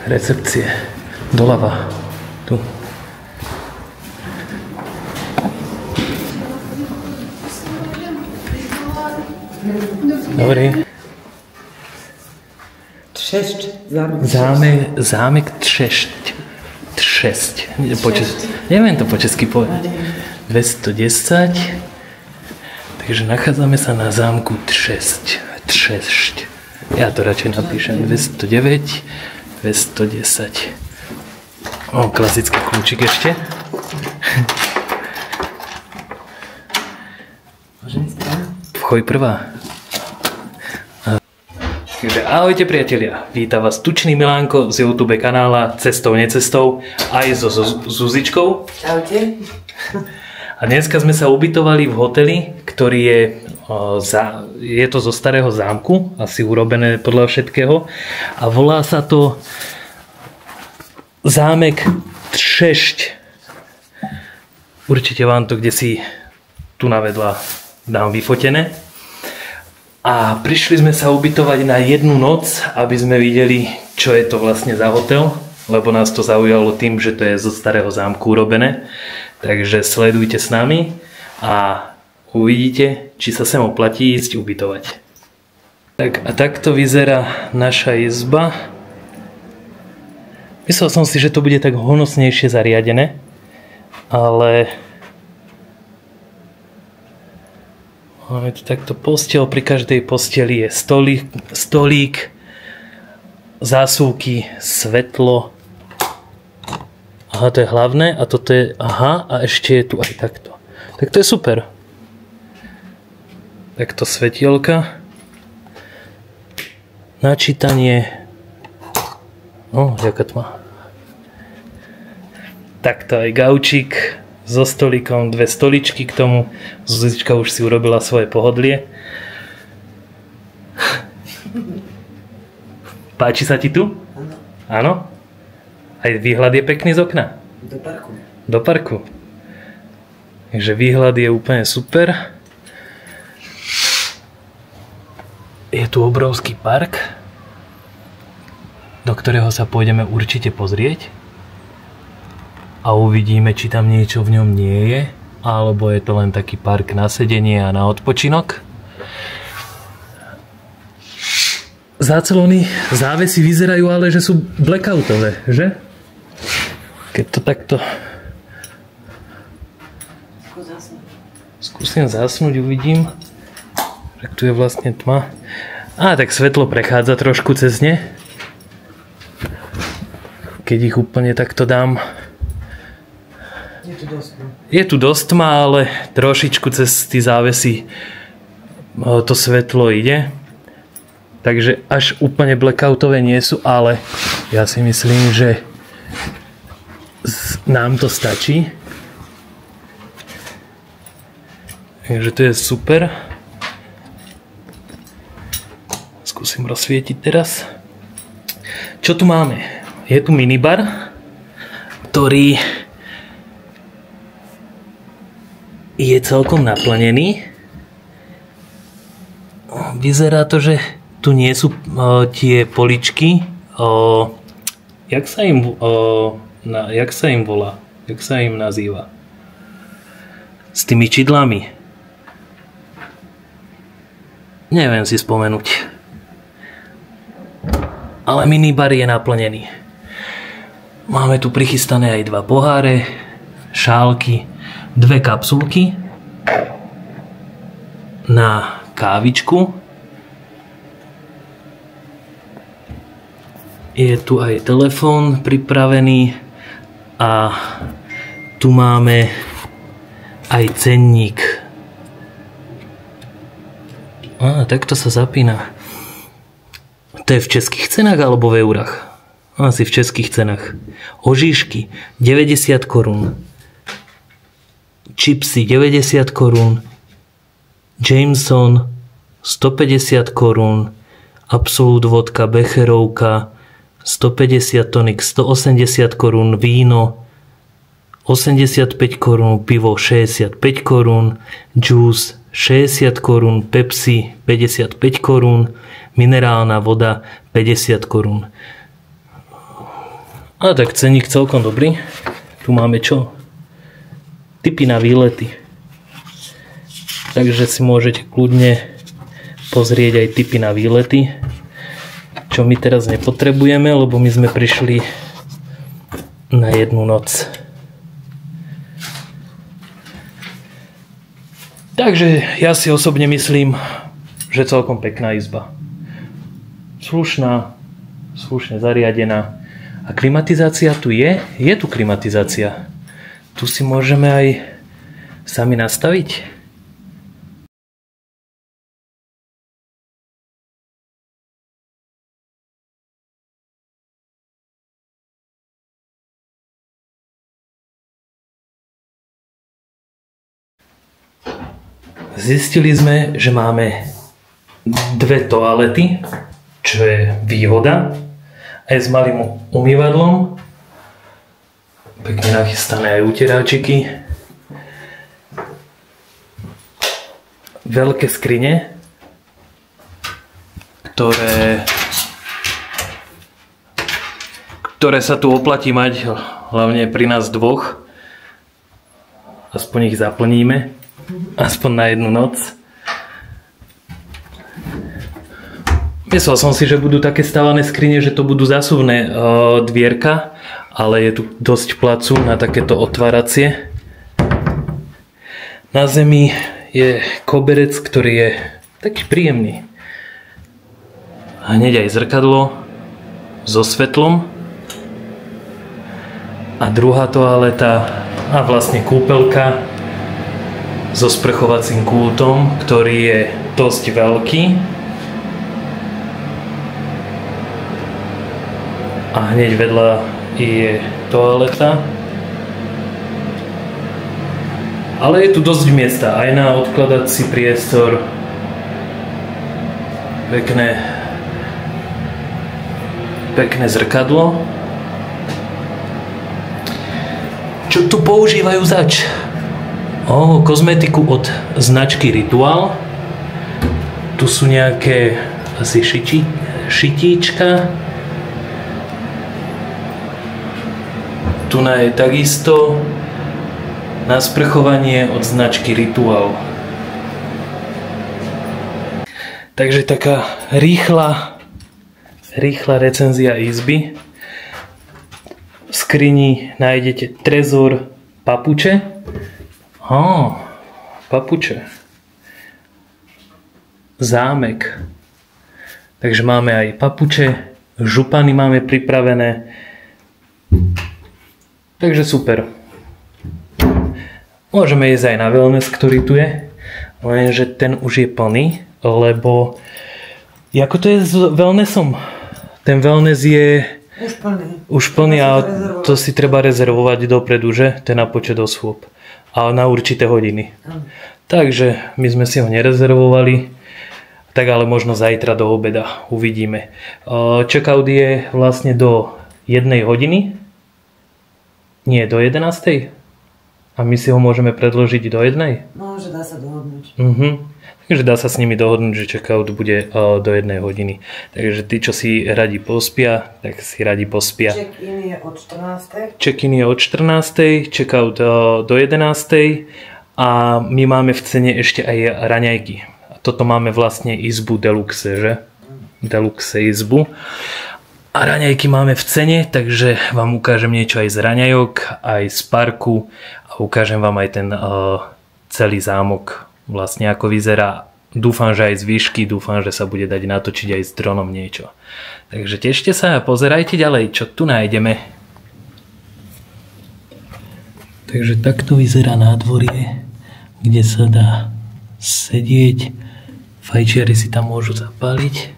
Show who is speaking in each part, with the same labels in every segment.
Speaker 1: recepcie. Doľava. Tu. Dobrý.
Speaker 2: Třešť.
Speaker 1: Zámek Třešť. Neviem to po česky povedať. 210. Takže nachádzame sa na zámku Třešť. Ja to radšej napíšem. 209, 210. Klasický kľúčik ešte. Vchoj prvá. Takže ahojte priatelia, vítam vás tučný Milánko z YouTube kanála Cestou necestou aj so Zuzičkou.
Speaker 2: Čaute.
Speaker 1: A dneska sme sa ubytovali v hoteli, ktorý je to zo starého zámku, asi urobené podľa všetkého. A volá sa to zámek Třešť. Určite vám to kdesi tu navedla dám vyfotené. A prišli sme sa ubytovať na jednu noc, aby sme videli, čo je to vlastne za hotel, lebo nás to zaujalo tým, že to je zo starého zámku urobené. Takže sledujte s nami a uvidíte, či sa sem oplatí ísť ubytovať. Tak a takto vyzerá naša izba. Myslel som si, že to bude tak honosnejšie zariadené, ale máme tu takto posteľ, pri každej posteli je stolík, zásuvky, svetlo. Aha, to je hlavné a toto je, aha, a ešte je tu aj takto. Tak to je super. Takto svetielka. Načítanie. Jaká tma. Takto aj gaučík so stolíkom, 2 stoličky k tomu. Zuzička už si urobila svoje pohodlie. Páči sa ti tu? Áno. Aj výhľad je pekný z okna? Do parku. Takže výhľad je úplne super. Je tu obrovský park, do ktorého sa pôjdeme určite pozrieť. A uvidíme, či tam niečo v ňom nie je, alebo je to len taký park na sedenie a na odpočinok. Záclony, závesy vyzerajú ale, že sú blackoutové, že? Keď to takto... Skúsim zasnúť, uvidím. Tak tu je vlastne tma. Tak svetlo prechádza trošku cez ne. Keď ich úplne takto dám. Je tu dosť tma, ale trošičku cez tie závesy to svetlo ide. Takže až úplne blackoutové nie sú, ale ja si myslím, že nám to stačí. Takže to je super. Skúsim rozsvietiť teraz. Čo tu máme? Je tu minibar, ktorý je celkom naplnený. Vyzerá to, že tu nie sú tie poličky. Jak sa im volá? Jak sa im nazýva? S tými čidlami. Neviem si spomenúť. Ale minibar je naplnený. Máme tu prichystané aj 2 poháre, šálky, 2 kapsulky na kávičku. Je tu aj telefón pripravený a tu máme aj cenník. Takto sa zapína. To je v českých cenách alebo v eurách? Asi v českých cenách. Oříšky 90 korún. Čipsy 90 korún. Jameson 150 korún. Absolut vodka Becherovka 150, tonik 180 korún. Víno 85 korún. Pivo 65 korún. Juice 60 korún. Pepsi 55 korún. Minerálna voda 50 korún. A tak ceník celkom dobrý. Tu máme čo? Tipy na výlety. Takže si môžete kľudne pozrieť aj tipy na výlety. Čo my teraz nepotrebujeme, lebo my sme prišli na jednu noc. Takže ja si osobne myslím, že celkom pekná izba. Slušne zariadená. A klimatizácia tu je? Je tu klimatizácia. Tu si môžeme aj sami nastaviť. Zistili sme, že máme dve toalety, čo je výhoda. Aj s malým umývadlom. Pekne nachystané aj uteráčiky. Veľké skrine, ktoré sa tu oplatí mať, hlavne pri nás dvoch. Aspoň ich zaplníme. Aspoň na jednu noc. Myslel som si, že budú také stávané skrine, že to budú zásuvné dvierka, ale je tu dosť placu na takéto otváracie. Na zemi je koberec, ktorý je taký príjemný. Hneď aj zrkadlo so svetlom. A druhá toaleta a vlastne kúpeľka so sprchovacím kútom, ktorý je dosť veľký. A hneď vedľa je toaleta. Ale je tu dosť miesta aj na odkladací priestor. Pekné zrkadlo. Čo tu používajú zač? Kozmetiku od značky Ritual. Tu sú nejaké asi šitíčka. Tu je takisto na sprchovanie od značky Ritual. Takže taká rýchla recenzia izby. V skrini nájdete trezor, papuče. Papuče. Zámek. Takže máme aj papuče, župany máme pripravené. Takže super. Môžeme ísť aj na wellness, ktorý tu je, lenže ten už je plný, lebo ako to je s wellnessom? Ten wellness je už plný a to si treba rezervovať dopredu, že? Ten na počet osôb. A na určité hodiny. Takže my sme si ho nerezervovali, tak ale možno zajtra do obeda uvidíme. Checkout je vlastne do 1 hodiny. Nie, do 11. A my si ho môžeme predložiť do 1.
Speaker 2: No, že dá sa dohodnúť.
Speaker 1: Takže dá sa s nimi dohodnúť, že checkout bude do 1 hodiny. Takže tí, čo si radi pospia, tak si radi pospia.
Speaker 2: Check-in je od 14.
Speaker 1: Check-in je od 14. Checkout do 11. A my máme v cene ešte aj raňajky. A toto máme vlastne izbu Deluxe, že? Deluxe izbu. A raňajky máme v cene, takže vám ukážem niečo aj z raňajok, aj z parku a ukážem vám aj ten celý zámok, vlastne ako vyzerá. Dúfam, že aj z výšky, dúfam, že sa bude dať natočiť aj s dronom niečo. Takže tešte sa a pozerajte ďalej, čo tu nájdeme. Takže takto vyzerá nádvorie, kde sa dá sedieť, fajčiari si tam môžu zapáliť.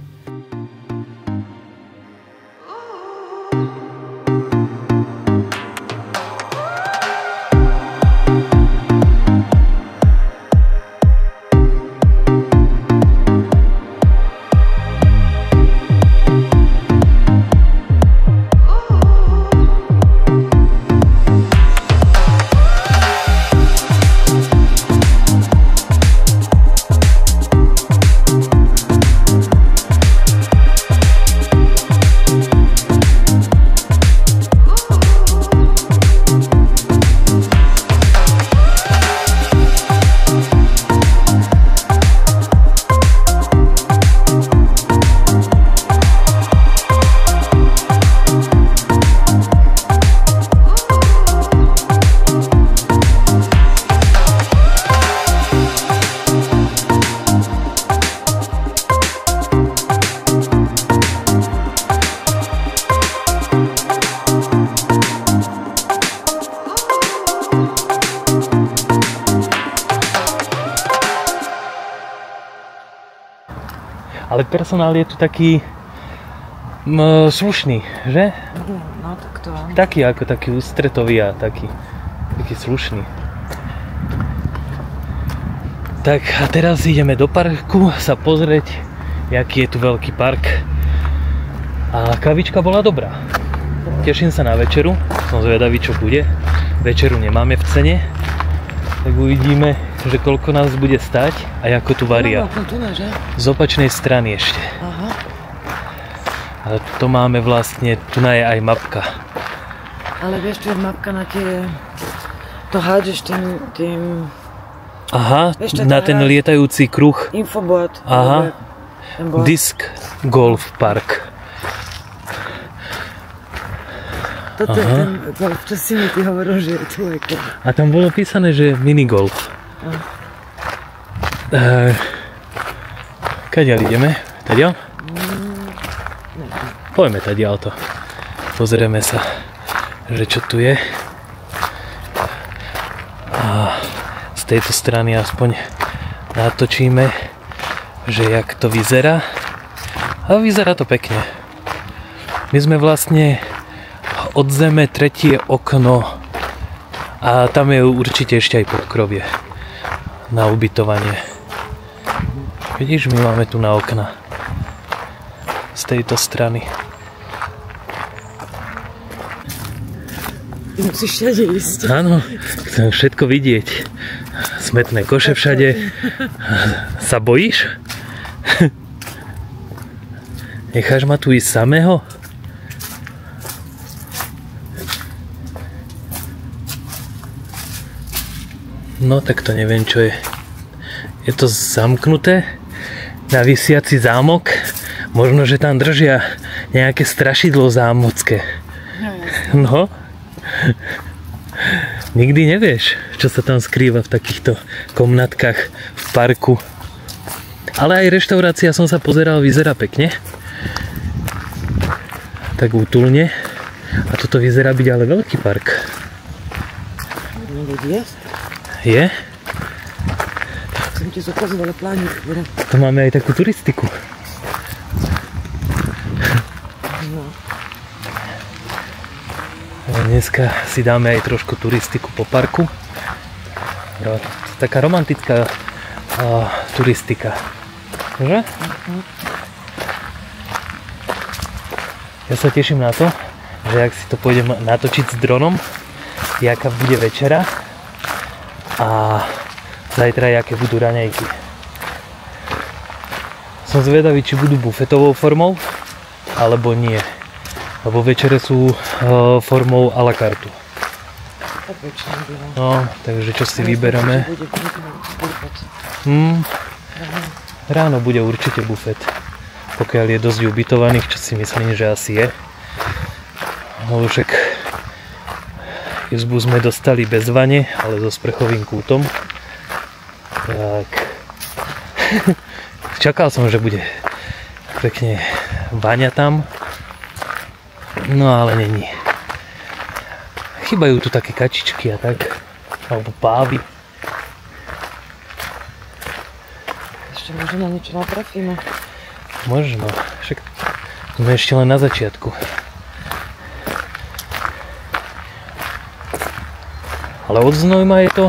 Speaker 1: personál je tu taký slušný, že?
Speaker 2: No tak to áno.
Speaker 1: Taký ako taký ústretový a taký slušný. Tak a teraz ideme do parku sa pozrieť, aký je tu veľký park. A kavička bola dobrá. Teším sa na večeru, som zvedavý, čo bude. Večeru nemáme v cene, tak uvidíme, že koľko nás bude stať a ako tu varia. Z opačnej strany ešte.
Speaker 2: Aha.
Speaker 1: A to máme vlastne, tu je aj mapka.
Speaker 2: Ale vieš, tu je mapka na tie... To hádžeš tým...
Speaker 1: Aha,
Speaker 2: vieš,
Speaker 1: na ten lietajúci kruh.
Speaker 2: Infobot.
Speaker 1: Aha, Disc Golf Park.
Speaker 2: Toto je ten golf, čo si mi ty hovoril, že je tu aj keď.
Speaker 1: A tam bolo písané, že minigolf. Kadiaľ ideme? Tadiaľ? Poďme tadiaľ to. Pozrieme sa, že čo tu je. A z tejto strany aspoň natočíme, že jak to vyzerá. A vyzerá to pekne. My sme vlastne od zeme tretie okno a tam je určite ešte aj podkrovie na ubytovanie. Vidíš, my máme tu na okna z tejto strany.
Speaker 2: Musíš všade ísť.
Speaker 1: Áno, chcem všetko vidieť. Smetné koše všade. Sa bojíš? Necháš ma tu ísť samého? No tak to neviem, čo je. Je to zamknuté na visiaci zámok. Možno, že tam držia nejaké strašidlo zámocké. No. Nikdy nevieš, čo sa tam skrýva v takýchto komnatkách v parku. Ale aj reštaurácia, som sa pozeral, vyzerá pekne. Tak útulne. A toto vyzerá byť ale veľký park. Je?
Speaker 2: Som ti zokazovala plánik.
Speaker 1: To máme aj takú turistiku.
Speaker 2: No.
Speaker 1: Dneska si dáme aj trošku turistiku po parku. Taká romantická turistika. Že? Ja sa teším na to, že ak si to pôjdem natočiť s dronom, jaká bude večera a zajtra jaké budú raňajky. Som zvedavý, či budú bufetovou formou alebo nie, lebo večere sú formou a la carte. No, takže čo si vyberáme? Ráno bude určite bufet, pokiaľ je dosť ubytovaných, čo si myslím, že asi je. No však izbu sme dostali bez vane, ale so sprchovým kútom. Tak čakal som, že bude pekne vaňa tam, no ale není. Chýbajú tu také kačičky a tak, alebo pávy.
Speaker 2: Ešte možno na niečo natrafíme.
Speaker 1: Možno, však sme ešte len na začiatku. Ale od Znojma je to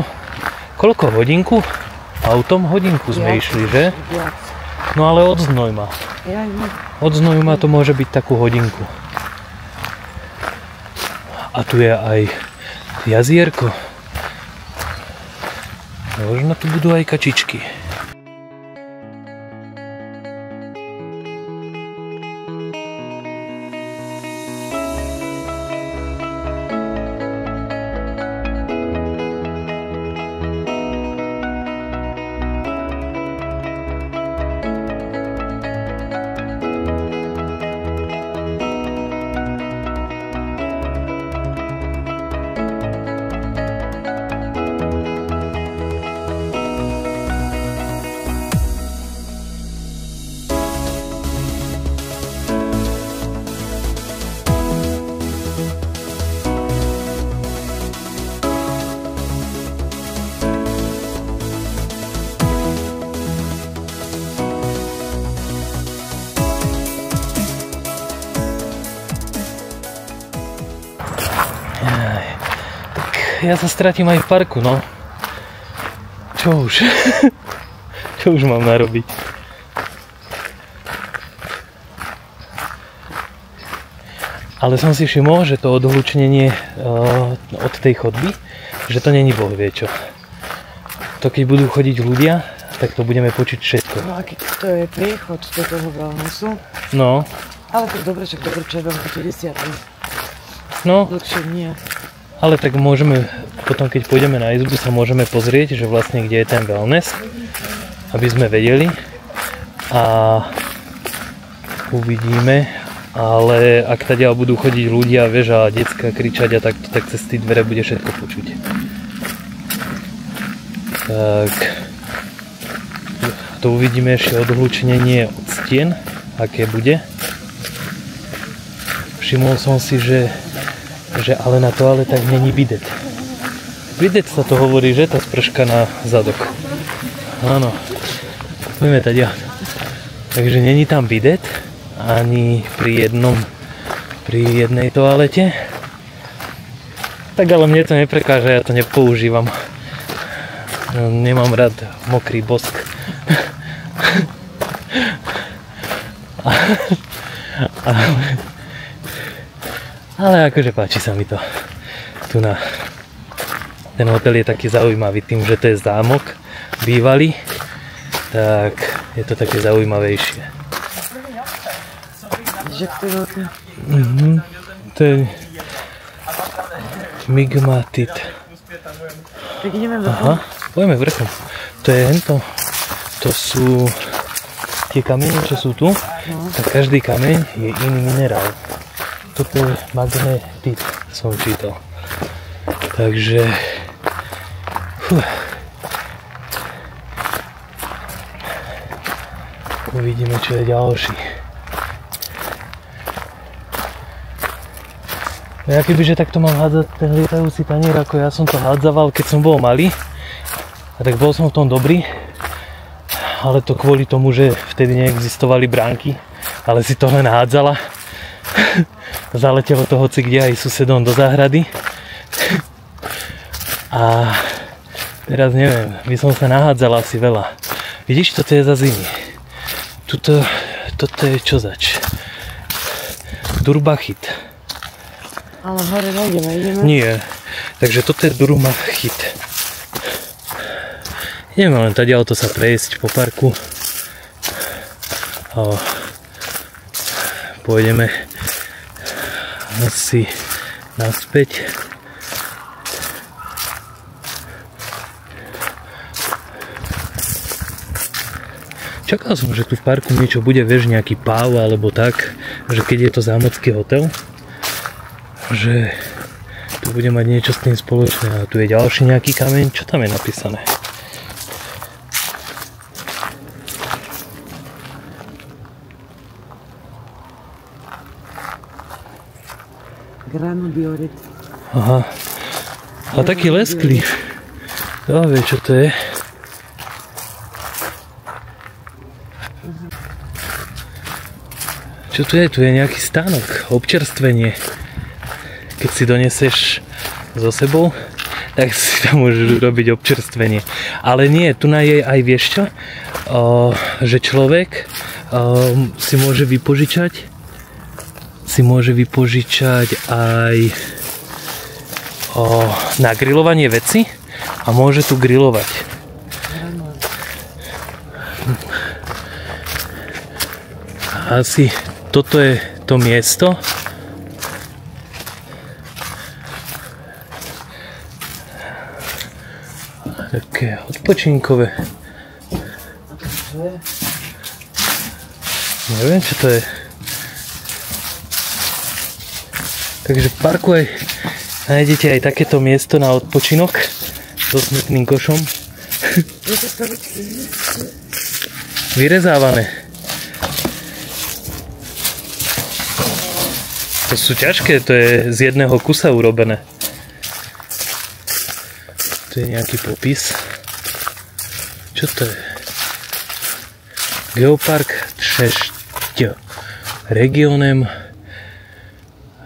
Speaker 1: koľko, hodinku? Autom hodinku sme išli, že?
Speaker 2: Viac.
Speaker 1: No ale od Znojma. Od Znojma to môže byť takú hodinku. A tu je aj jazierko. Možno tu budú aj kačičky. Tak ja sa stratím aj v parku, no. Čo už? Čo už mám narobiť? Ale som si všimol, že to odhlučnenie od tej chodby, že to není boh vie čo. To keď budú chodiť ľudia, tak to budeme počuť všetko.
Speaker 2: No a keď to je priechod do toho wellnessu.
Speaker 1: No.
Speaker 2: Ale tak dobre, však dobre, čo je veľmi 50.
Speaker 1: No.
Speaker 2: Dlhšie nie.
Speaker 1: Ale tak môžeme, potom keď pôjdeme na izbu, sa môžeme pozrieť, že vlastne kde je ten wellness, aby sme vedeli. A uvidíme. Ale ak tadiaľ budú chodiť ľudia, vieš, a decká kričať a takto, tak cez tie dvere bude všetko počuť. Tak to uvidíme ešte odhlučnenie od stien, aké bude. Všimol som si, že ale na toaletách není bidet. Bidet sa to hovorí, že? Tá sprška na zadok. Áno. Poďme tadiaľ. Takže není tam bidet. Ani pri jednej toalete. Tak ale mne to neprekáže, ja to nepoužívam. Nemám rád mokrý bosk. Ale akože páči sa mi to. Ten hotel je taký zaujímavý tým, že to je zámok bývalý, tak je to také zaujímavejšie. To je migmatit.
Speaker 2: Tak ideme vrchom.
Speaker 1: Aha, pojďme vrchom. To je hento. To sú tie kamene, čo sú tu. No. Tak každý kameň je iný minerál. Toto je magnetit, som čítal. Takže uvidíme, čo je ďalší. Ja kebyže takto mám hádzať ten lietajúci tanier, ako ja som to hádzaval, keď som bol malý. A tak bol som v tom dobrý. Ale to kvôli tomu, že vtedy neexistovali bránky. Ale si to len hádzala. Zaletelo to hoci kde aj susedom do záhrady. A teraz neviem, by som sa nahádzala asi veľa. Vidíš, toto je za zimy. Toto je čo zač? Durbachit.
Speaker 2: Ale hore nejdeme.
Speaker 1: Nie. Takže toto je Durmachit. Ideme len tadiaľ to sa prejsť po parku. A pôjdeme asi naspäť. Čakal som, že tu v parku niečo bude, vieš, nejaký páv alebo tak, že keď je to zámocký hotel, že tu bude mať niečo s tým spoločné. A tu je ďalší nejaký kameň. Čo tam je napísané?
Speaker 2: Granodiorit.
Speaker 1: Aha. A taký lesklý. Kto vie, čo to je? Čo tu je? Tu je nejaký stánok. Občerstvenie. Keď si doneseš so sebou, tak si tam môžeš robiť občerstvenie. Ale nie, tu je aj, vieš čo? Že človek si môže vypožičať aj na grilovanie veci a môže tu grilovať. Asi toto je to miesto. Také odpočinkové. Neviem, čo to je. Takže v parku aj nájdete aj takéto miesto na odpočinok so smytným košom. Vyrezávané. To sú ťažké, to je z jedného kusa urobené. Tu je nejaký popis. Čo to je? Geopark Třešť. Regionem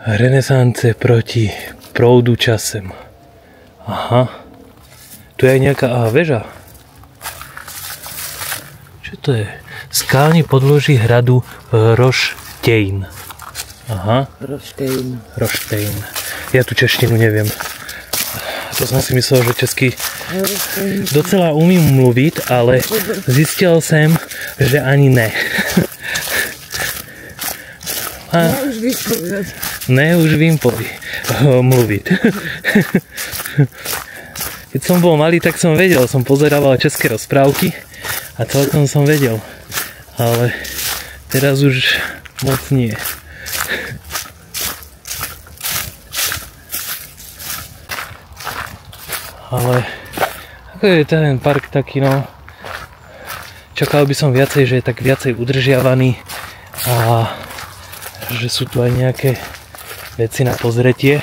Speaker 1: renesance proti proudu časem. Aha. Tu je aj nejaká väža. Čo to je? Skálne podloží hradu Roštejn. Aha. Roštejn. Ja tu češtinu neviem. To som si myslel, že česky docela umím mluviť, ale zistil som, že ani ne.
Speaker 2: Už víš povedať.
Speaker 1: Ne, už vím mluviť. Keď som bol malý, tak som vedel, som pozerával české rozprávky a celkom som vedel. Ale teraz už moc nie. Ale ako je ten park taký, no, čakal by som viacej, že je tak viacej udržiavaný a že sú tu aj nejaké veci na pozretie,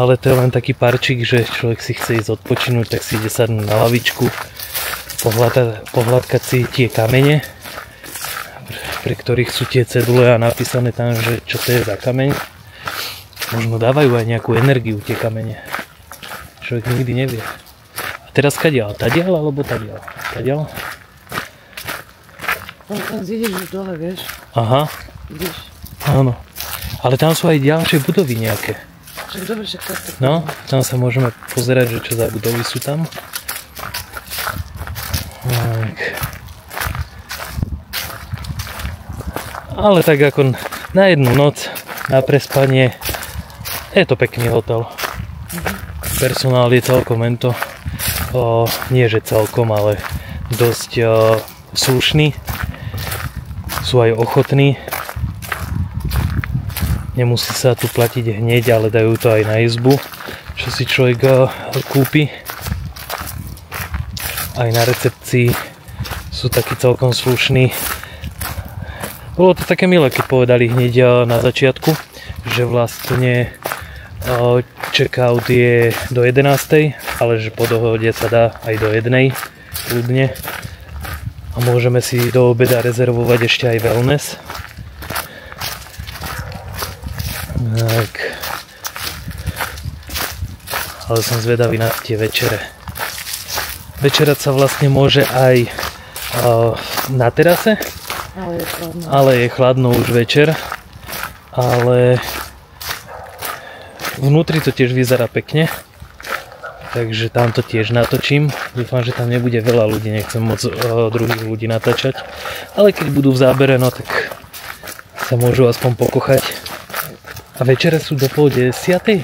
Speaker 1: ale to je len taký parčík, že človek si chce ísť odpočinúť, tak si ide sadnúť na lavičku, pohľadkať si tie kamene, pre ktorých sú tie cedule a napísané tam, že čo to je za kameň. Možno dávajú aj nejakú energiu tie kamene. Človek nikdy nevie. A teraz kadiaľ? Tadiaľ alebo tadiaľ? Tadiaľ?
Speaker 2: Tam zídeš dole, vieš?
Speaker 1: Aha.
Speaker 2: Vidíš?
Speaker 1: Áno. Ale tam sú aj ďalšie budovy nejaké.
Speaker 2: Dobre, však takto.
Speaker 1: No, tam sa môžeme pozerať, že čo za budovy sú tam. Tak. Ale tak ako na jednu noc, na prespanie, je to pekný hotel. Personál je celkom nie že celkom, ale dosť slušný. Sú aj ochotní. Nemusí sa tu platiť hneď, ale dajú to aj na izbu, čo si človek kúpi. Aj na recepcii sú takí celkom slušní. Bolo to také milé, keď povedali hneď na začiatku, že vlastne check-out je do 11, ale že po dohode sa dá aj do 1 kľudne. A môžeme si do obeda rezervovať ešte aj wellness. Tak. Ale som zvedavý na tie večere. Večerať sa vlastne môže aj na terase, ale je chladno už večer. Ale vnútri to tiež vyzerá pekne, takže tam to tiež natočím. Dúfam, že tam nebude veľa ľudí, nechcem moc druhých ľudí natáčať, ale keď budú v zábere, no tak sa môžu aspoň pokochať. A večere sú do 9:30?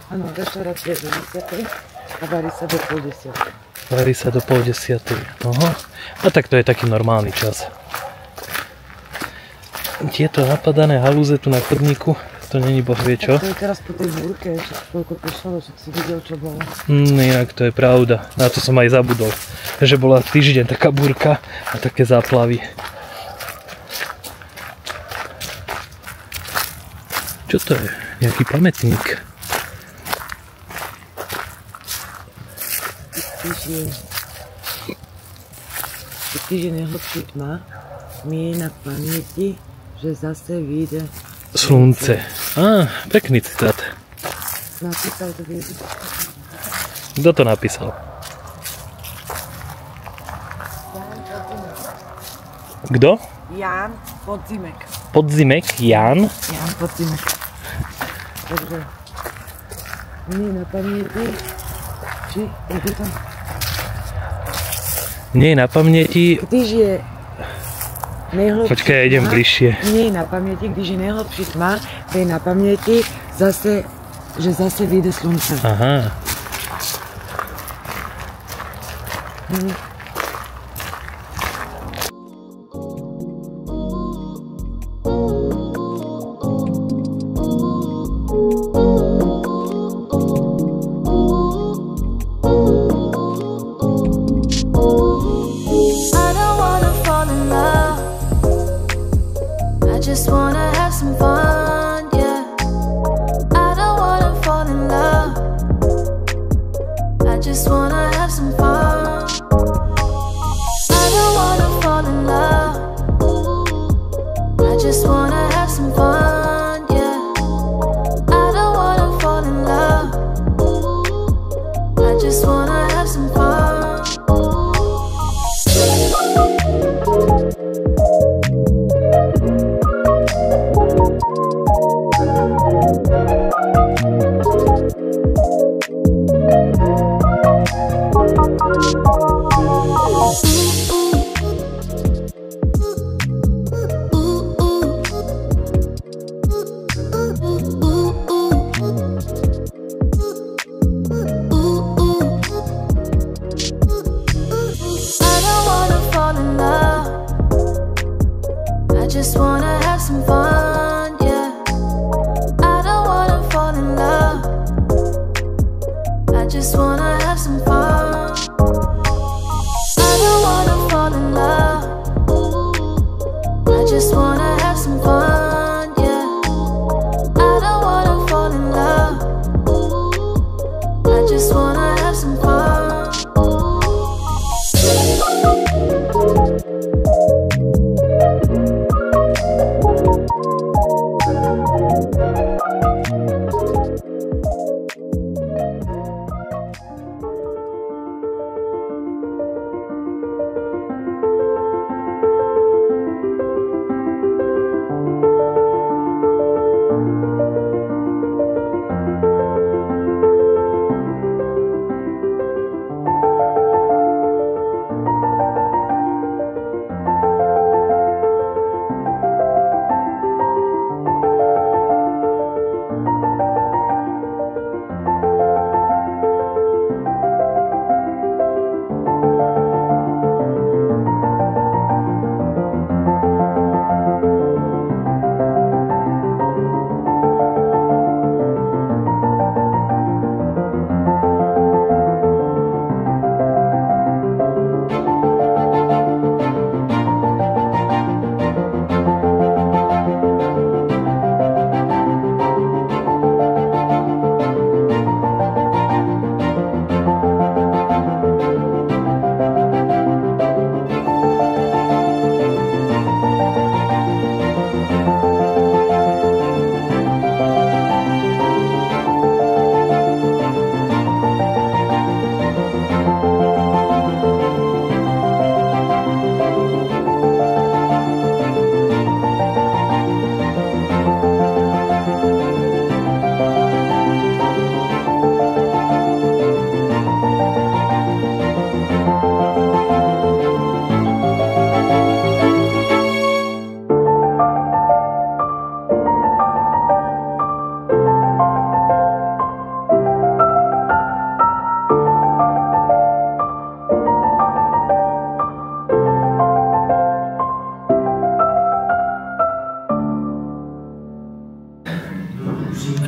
Speaker 2: Áno, reštaurácia je do 10 a varí sa do 9:30.
Speaker 1: Varí sa do 9:30. Aha. A tak to je taký normálny čas. Tieto napadané halúze tu na chodníku, to není boh vie čo.
Speaker 2: To je teraz po tej búrke, koľko prišlo, že si videl, čo bolo.
Speaker 1: Inak to je pravda. Na to som aj zabudol, že bola týždeň taká búrka a také záplavy. Čo to je? Nejaký pamätník.
Speaker 2: Týždeň nehlbší tma mi je na pamäti, že zase vyjde
Speaker 1: slunce. Pekný citát.
Speaker 2: Napísal to viedi.
Speaker 1: Kto to napísal? Kto?
Speaker 2: Ján Podzimek.
Speaker 1: Podzimek? Ján?
Speaker 2: Ján Podzimek. Takže nie na pamäti, či je tam?
Speaker 1: Nie je na pamäti.
Speaker 2: Když je nejhlbší.
Speaker 1: Počkaj, ja idem bližšie.
Speaker 2: Nie je na pamäti, když je nejhlbší tma, to je na pamäti zase, že zase vyjde slunce.
Speaker 1: Aha.
Speaker 3: Just wanna have some fun, yeah. I don't wanna fall in love. I just wanna have some fun. Just wanna have some fun, yeah. I don't wanna fall in love. I just wanna have some fun. I don't wanna fall in love. I just wanna have some fun, yeah. I don't wanna fall in love. I just wanna have some fun.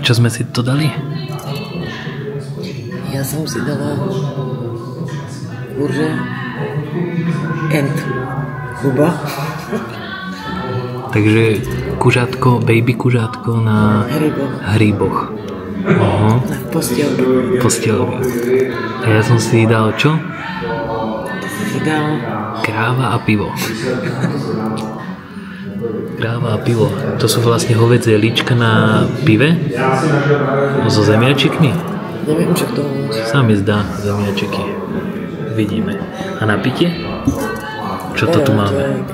Speaker 1: Čo sme si to dali?
Speaker 2: Ja som si dala kurže and Kuba.
Speaker 1: Takže kužátko, baby kužátko na hríboch.
Speaker 2: Na postielke.
Speaker 1: A ja som si dal čo?
Speaker 2: Ty si dal
Speaker 1: Kráva a pivo. Kráva a pivo. To sú vlastne hovädzie líčka na pive so zemiačikmi.
Speaker 2: Neviem, čo k tomu máš.
Speaker 1: Sa mi zdá, zemiačiky. Vidíme. A na pitie? Čo to tu máme?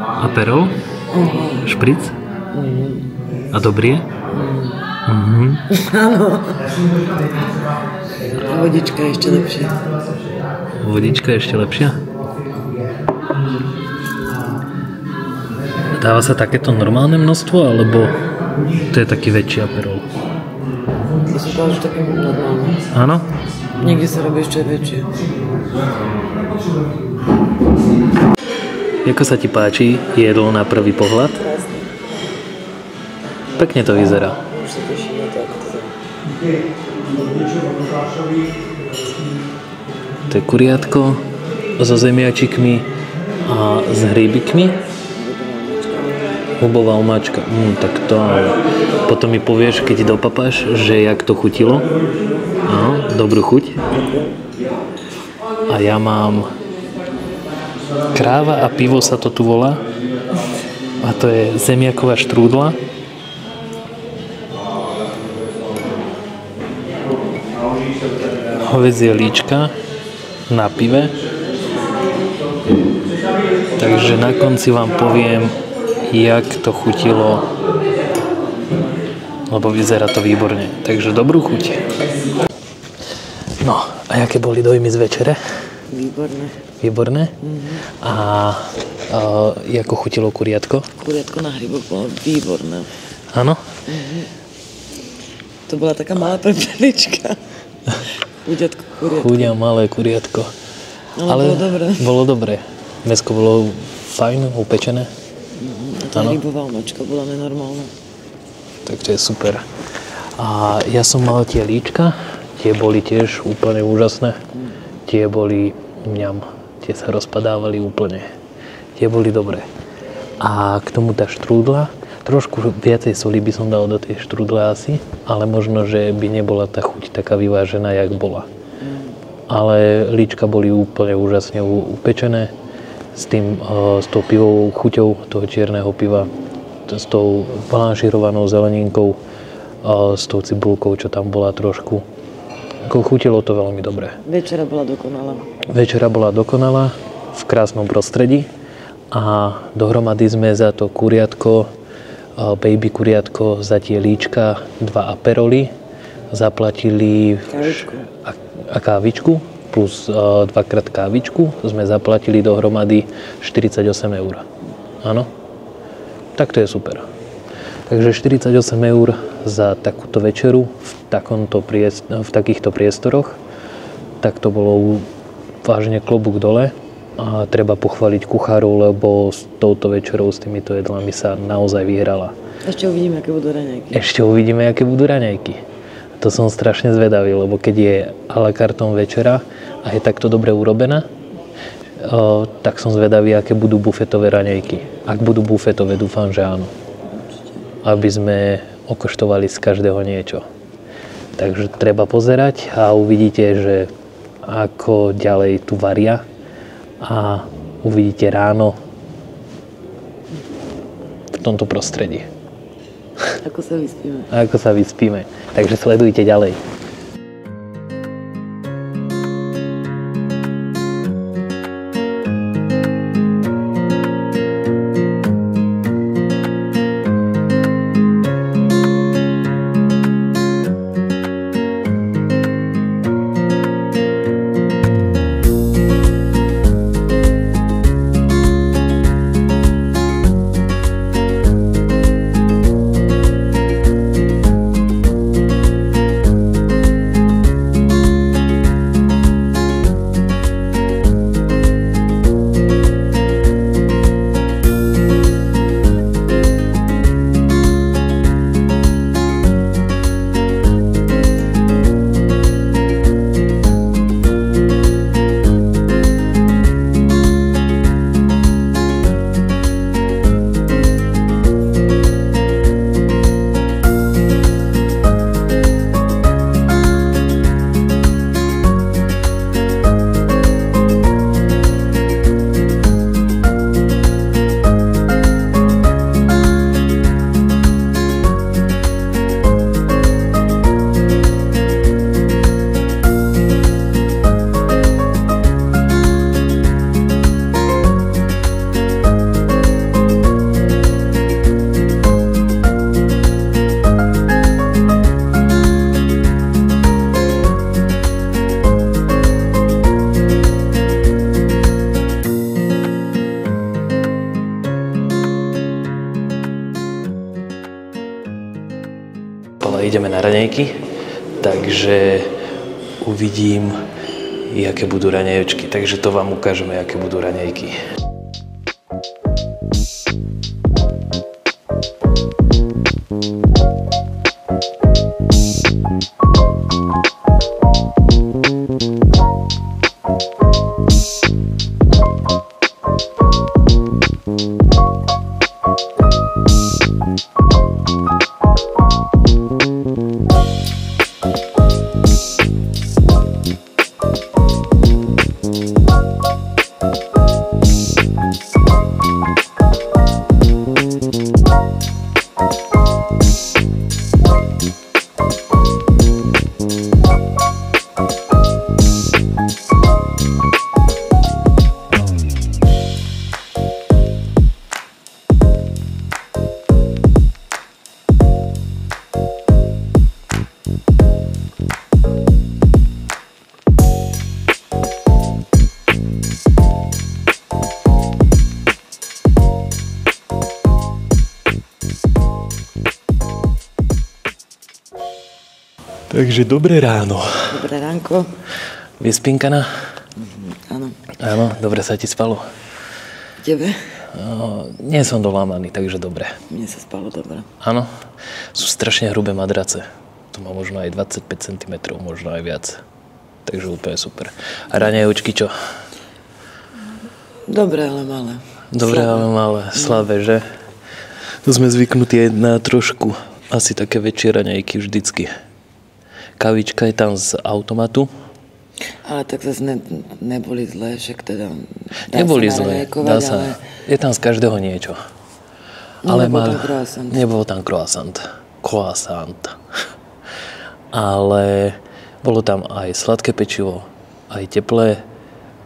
Speaker 1: Aperol? Špric? A dobrie?
Speaker 2: Áno. A vodička je ešte lepšia.
Speaker 1: Vodička je ešte lepšia? Dáva sa takéto normálne množstvo, alebo to je taký väčší aperol?
Speaker 2: To sú to už také normálne.
Speaker 1: Áno?
Speaker 2: Niekde sa robí ešte väčšie.
Speaker 1: Ako sa ti páči jedlo na prvý pohľad? Pekne to vyzerá.
Speaker 2: Už sa teším na to, ako to
Speaker 1: To je kuriatko so zemiačikmi a s hríbikmi. Hubová omáčka. Tak to potom mi povieš, keď dopapáš, že jak to chutilo. Áno, dobrú chuť. A ja mám kráva a pivo sa to tu volá. A to je zemiaková štrúdla. Hovädzie líčka na pive. Takže na konci vám poviem, jak to chutilo lebo vyzerá to výborne. Takže dobrú chuť. No, a aké boli dojmy z večere?
Speaker 2: Výborné.
Speaker 1: Výborné? A ako chutilo kuriatko?
Speaker 2: Kuriatko na hryboch bolo výborné.
Speaker 1: Áno?
Speaker 2: To bola taká malá prepelička. Kuriatko.
Speaker 1: Chudia malé kuriatko.
Speaker 2: Ale bolo dobré.
Speaker 1: Bolo dobré. Mäsko bolo fajn, upečené.
Speaker 2: A tá rybová omačka bola nenormálna.
Speaker 1: Tak to je super. A ja som mal tie líčka, tie boli tiež úplne úžasné. Tie boli mňam, tie sa rozpadávali úplne. Tie boli dobré. A k tomu tá štrúdla, trošku viacej soli by som dal do tej štrúdle asi, ale možno, že by nebola tá chuť taká vyvážená, jak bola. Ale líčka boli úplne úžasne upečené s tou pivovou chuťou toho čierneho piva, s tou blanšírovanou zeleninkou, s tou cibulkou, čo tam bola trošku. Chutilo to veľmi dobre.
Speaker 2: Večera bola dokonalá.
Speaker 1: Večera bola dokonalá v krásnom prostredí a dohromady sme za to kuriatko, baby kuriatko, za tie líčka, 2 aperoly zaplatili a kávičku plus 2-krát kávičku sme zaplatili dohromady 48 eur. Áno? Tak to je super. Takže 48 eur za takúto večeru v takýchto priestoroch, tak to bolo vážne klobúk dole a treba pochváliť kuchárov, lebo s touto večerou, s týmito jedlami sa naozaj vyhrala.
Speaker 2: Ešte uvidíme, aké budú raňajky. To som strašne zvedavý, lebo keď je à la carte večera a je takto dobre urobená, tak som zvedavý, aké budú bufetové raňajky. Ak budú bufetové, dúfam, že áno. Aby sme okoštovali z každého niečo. Takže treba pozerať a uvidíte, že ako ďalej tu varia a uvidíte ráno v tomto prostredí. Ako sa vyspíme. Takže sledujte ďalej. Ideme na raňajky, takže uvidím, aké budú raňajčky. Takže to vám ukážeme, aké budú raňajky. Takže dobré ráno.
Speaker 4: Dobré ránko.
Speaker 2: Vyspinkaná?
Speaker 4: Áno.
Speaker 2: Áno, dobre sa ti spalo?
Speaker 4: Tebe?
Speaker 2: Nie som dolámaný, takže dobre.
Speaker 4: Mne sa spalo dobre.
Speaker 2: Áno, sú strašne hrubé madrace. To má možno aj 25 cm, možno aj viac. Takže úplne super. A raňajúčky čo?
Speaker 4: Dobre, ale malé.
Speaker 2: Dobre, ale malé. Slabé, že? To sme zvyknutí na trošku. Asi také väčšie raňajky vždycky. Kavička je tam z automatu.
Speaker 4: Ale tak zase neboli zlé, však teda
Speaker 2: Neboli zlé, dá sa.
Speaker 4: Ale...
Speaker 2: Je tam z každého niečo.
Speaker 4: Ale tam croissant.
Speaker 2: Nebol tam croissant. Ale bolo tam aj sladké pečivo, aj teplé,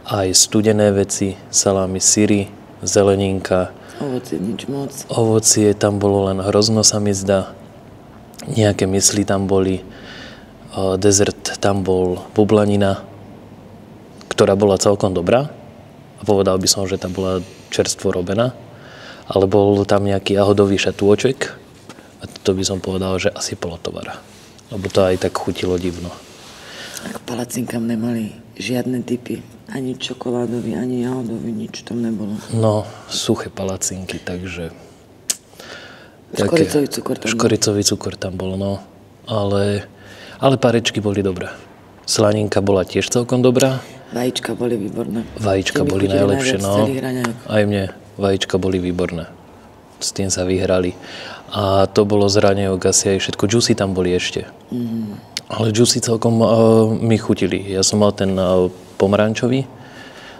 Speaker 2: aj studené veci, salámy, syry, zeleninka.
Speaker 4: Ovocie nič moc.
Speaker 2: Ovocie tam bolo len hrozno, sa mi zdá. Nejaké mysli tam boli. Dezert tam bol bublanina, ktorá bola celkom dobrá. A povedal by som, že tá bola čerstvo robená. Ale bol tam nejaký jahodový šatôček. A to by som povedal, že asi polotovar. Lebo to aj tak chutilo divno.
Speaker 4: A k palacinkám nemali žiadne typy. Ani čokoládový, ani jahodový, nič tam nebolo.
Speaker 2: No, suché palacinky, takže...
Speaker 4: Škoricový cukor tam bol.
Speaker 2: Škoricový cukor tam bol, no. Ale párečky boli dobré. Slaninka bola tiež celkom dobrá.
Speaker 4: Vajíčka boli výborné.
Speaker 2: Vajíčka boli najlepšie, no. Aj mne vajíčka boli výborné. S tým sa vyhrali. A to bolo z raňajok asi aj všetko. Džusy tam boli ešte. Ale džusy celkom mi chutili. Ja som mal ten pomarančový.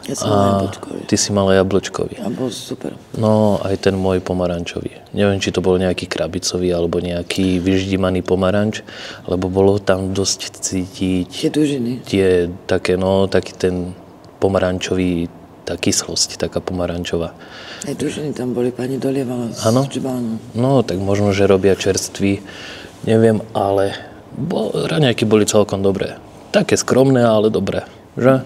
Speaker 4: Ja som mal jablčkový.
Speaker 2: Ty si mal jablčkový.
Speaker 4: A bol super.
Speaker 2: No, aj ten môj pomarančový. Neviem, či to bol nejaký krabicový alebo nejaký vyždímaný pomaranč, lebo bolo tam dosť cítiť...
Speaker 4: Tie dužiny.
Speaker 2: Tie také, no, taký ten pomarančový, tá kyslosť, taká pomarančová.
Speaker 4: Aj dužiny tam boli, pani dolievala z džbánu.
Speaker 2: No, tak možno, že robia čerství. Neviem, ale raňajky boli celkom dobré. Také skromné, ale dobré. Že?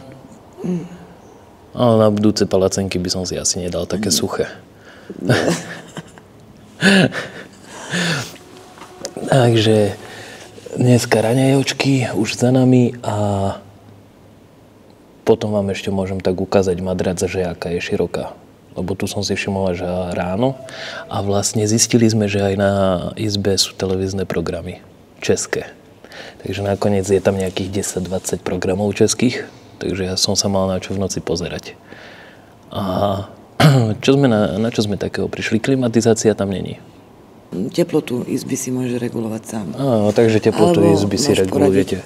Speaker 2: Ale na budúce palacenky by som si asi nedal také suché. Takže dneska raňajočky už za nami a potom vám ešte môžem tak ukázať madrac, že aká je široká. Lebo tu som si všimol až ráno a vlastne zistili sme, že aj na izbe sú televízne programy české. Takže nakoniec je tam nejakých 10-20 programov českých. Takže ja som sa mal na čo v noci pozerať. A na čo sme takého prišli? Klimatizácia tam není.
Speaker 4: Teplotu izby si môže regulovať sám.
Speaker 2: Áno, takže teplotu izby si regulujete.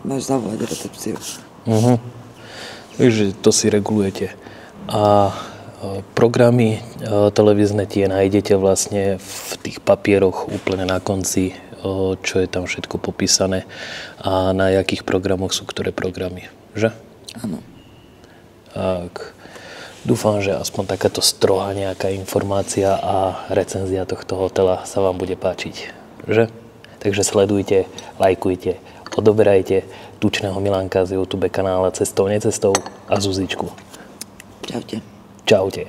Speaker 4: Máš zavolať recepciu.
Speaker 2: Takže to si regulujete. A programy televízne tie nájdete vlastne v tých papieroch úplne na konci, čo je tam všetko popísané a na jakých programoch sú ktoré programy, že?
Speaker 4: Áno.
Speaker 2: Tak, dúfam, že aspoň takáto strohá nejaká informácia a recenzia tohto hotela sa vám bude páčiť, že? Takže sledujte, lajkujte, odoberajte tučného Milanka z YouTube kanála Cestou, necestou a Zuzičku.
Speaker 4: Čaute.
Speaker 2: Čaute.